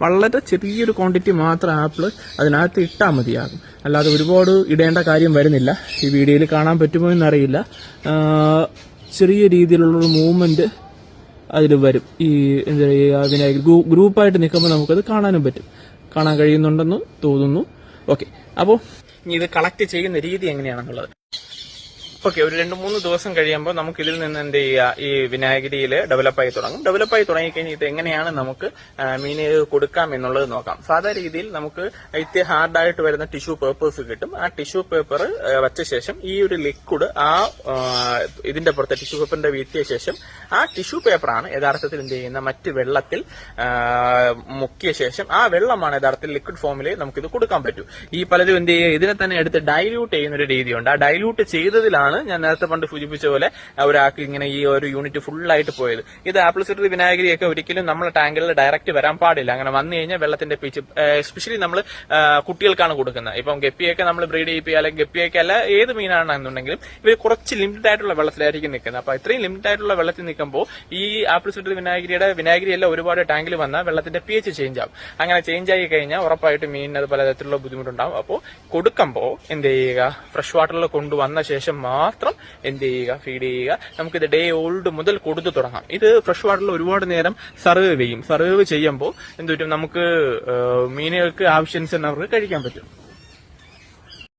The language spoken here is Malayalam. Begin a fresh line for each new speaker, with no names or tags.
വളരെ ചെറിയൊരു ക്വാണ്ടിറ്റി മാത്രം ആപ്പിൾ അതിനകത്ത് ഇട്ടാൽ മതിയാകും. അല്ലാതെ ഒരുപാട് ഇടേണ്ട കാര്യം വരുന്നില്ല. ഈ വീഡിയോയിൽ കാണാൻ പറ്റുമോ എന്നറിയില്ല. ചെറിയ രീതിയിലുള്ളൊരു മൂവ്മെന്റ് അതിൽ വരും. ഈ എന്താ പറയുക, വിനാഗിരി ഗ്രൂപ്പായിട്ട് നിൽക്കുമ്പോൾ നമുക്കത് കാണാനും പറ്റും. കാണാൻ കഴിയുന്നുണ്ടെന്ന് തോന്നുന്നു. ഓക്കെ, അപ്പോൾ ഇത് കളക്ട് ചെയ്യുന്ന രീതി എങ്ങനെയാണെന്നുള്ളത്. ഓക്കെ, ഒരു 2-3 ദിവസം കഴിയുമ്പോൾ നമുക്ക് ഇതിൽ നിന്ന് എന്ത് ചെയ്യുക, ഈ വിനാഗിരിയിൽ ഡെവലപ്പായി തുടങ്ങും. ഡെവലപ്പായി തുടങ്ങിക്കഴിഞ്ഞാൽ ഇത് എങ്ങനെയാണ് നമുക്ക് മീന് കൊടുക്കാം എന്നുള്ളത് നോക്കാം. സാധാരണ രീതിയിൽ നമുക്ക് ഇത്തിരി ഹാർഡായിട്ട് വരുന്ന ടിഷ്യൂ പേപ്പേഴ്സ് കിട്ടും. ആ ടിഷ്യൂ പേപ്പർ വച്ച ശേഷം ഈ ഒരു ലിക്വിഡ് ഇതിന്റെ പുറത്തെ ടിഷ്യൂ പേപ്പറിന്റെ വീഴ്ത്തിയ ശേഷം ആ ടിഷ്യൂ പേപ്പറാണ് യഥാർത്ഥത്തിൽ എന്ത് ചെയ്യുന്ന മറ്റ് വെള്ളത്തിൽ മുക്കിയ ശേഷം ആ വെള്ളമാണ് യഥാർത്ഥത്തിൽ ലിക്വിഡ് ഫോമിൽ നമുക്കിത് കൊടുക്കാൻ പറ്റൂ. ഈ പലരും എന്ത് ചെയ്യുക, ഇതിനെ തന്നെ എടുത്ത് ഡൈല്യൂട്ട് ചെയ്യുന്ന ഒരു രീതിയുണ്ട്. ആ ഡൈല്യൂട്ട് ചെയ്തതിലാണ് ഞാൻ നേരത്തെ പണ്ട് സൂചിപ്പിച്ച പോലെ ഒരാൾക്ക് ഇങ്ങനെ ഈ ഒരു യൂണിറ്റ് ഫുള്ളായിട്ട് പോയത്. ഇത് ആപ്പിൾ സിഡർ വിനാഗിരിയൊക്കെ ഒരിക്കലും നമ്മളെ ടാങ്കിൽ ഡയറക്റ്റ് വരാൻ പാടില്ല. അങ്ങനെ വന്നു കഴിഞ്ഞാൽ വെള്ളത്തിന്റെ പിച്ച്, എസ്പെഷ്യലി നമ്മൾ കുട്ടികൾക്കാണ് കൊടുക്കുന്നത്. ഇപ്പം ഗപ്പിയൊക്കെ നമ്മൾ ബ്രീഡ് ചെയ്യിപ്പിക്കുക, അല്ലെങ്കിൽ ഗപ്പിയൊക്കെ അല്ല ഏത് മീനാണെന്നുണ്ടെങ്കിലും ഇവർ കുറച്ച് ലിമിറ്റഡ് ആയിട്ടുള്ള വെള്ളത്തിലായിരിക്കും നിൽക്കുന്നത്. അപ്പൊ ഇത്രയും ലിമിറ്റഡ് ആയിട്ടുള്ള വെള്ളത്തിൽ നിൽക്കുമ്പോൾ ഈ ആപ്പിൾ സിഡർ വിനാഗിരി എല്ലാം ഒരുപാട് ടാങ്കിൽ വന്നാൽ വെള്ളത്തിന്റെ pH ചേഞ്ച് ആവും. അങ്ങനെ ചേഞ്ച് ആയി കഴിഞ്ഞാൽ ഉറപ്പായിട്ട് മീനിന് അത് പലതരത്തിലുള്ള ബുദ്ധിമുട്ടുണ്ടാവും. അപ്പോൾ കൊടുക്കുമ്പോൾ എന്ത് ചെയ്യുക, ഫ്രഷ് വാട്ടറിൽ കൊണ്ടുവന്ന ശേഷം മാത്രം എന്ത് ചെയ്യുക, ഫീഡ് ചെയ്യുക. നമുക്കിത് ഡേ ഓൾഡ് മുതൽ കൊടുത്തു തുടങ്ങാം. ഇത് ഫ്രഷ് വാട്ടറിൽ ഒരുപാട് നേരം സർവൈവ് ചെയ്യും. സർവൈവ് ചെയ്യുമ്പോൾ എന്ത് പറ്റും, നമുക്ക് മീനുകൾക്ക് ആവശ്യാനുസരണം അവർക്ക് കഴിക്കാൻ പറ്റും.